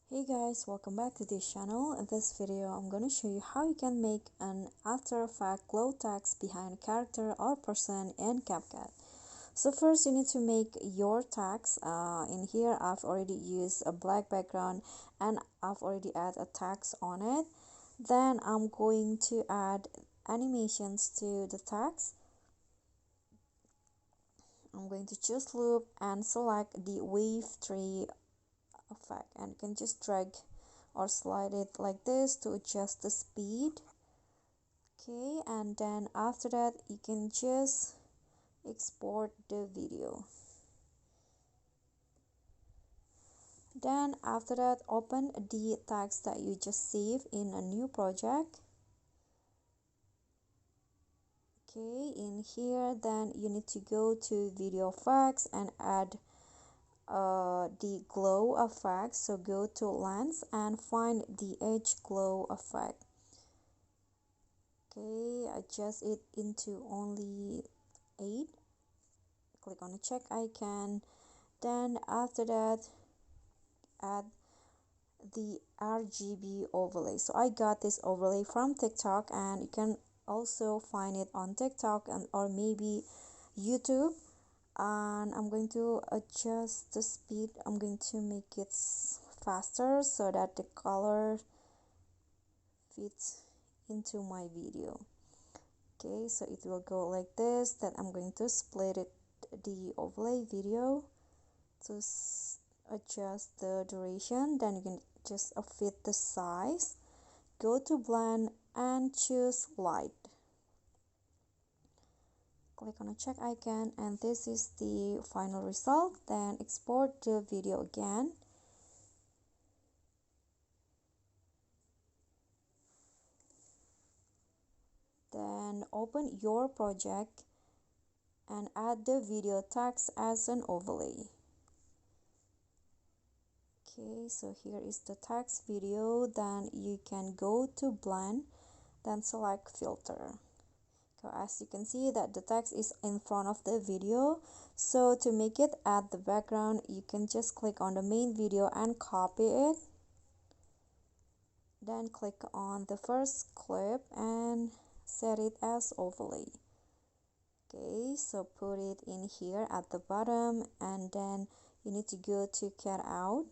Hey guys, welcome back to this channel. In this video, I'm going to show you how you can make an After Effects glow text behind a character or person in CapCut. So first, you need to make your text. In here, I've already used a black background and I've already added a text on it. Then I'm going to add animations to the text. I'm going to choose loop and select the wave 3 effect, and you can just drag or slide it like this to adjust the speed. Okay, and then after that you can just export the video. Then after that, open the text that you just saved in a new project. Okay, in here then you need to go to video effects and add the glow effect. So go to lens and find the edge glow effect. Okay, adjust it into only 8. Click on the check icon. Then after that, add the RGB overlay. So I got this overlay from TikTok, and you can also find it on TikTok and or maybe YouTube. And I'm going to adjust the speed. I'm going to make it faster so that the color fits into my video. Okay, so it will go like this. Then I'm going to split it, the overlay video, to adjust the duration. Then you can just fit the size. Go to blend and choose light. Click on the check icon, and this is the final result. Then export the video again. Then open your project and add the video text as an overlay. Okay, so here is the text video. Then you can go to blend, then select filter. So as you can see that the text is in front of the video. So to make it add the background, you can just click on the main video and copy it. Then click on the first clip and set it as overlay. Okay, so put it in here at the bottom, and then you need to go to cut out.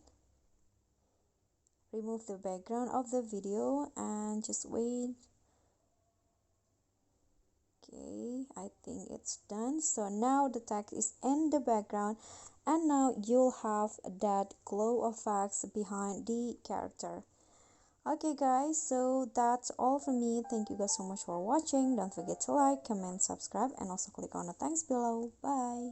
Remove the background of the video and just wait. Okay, I think it's done. So now the text is in the background, and now you'll have that glow effects behind the character. Okay guys, so that's all from me. Thank you guys so much for watching. Don't forget to like, comment, subscribe, and also click on the thanks below. Bye.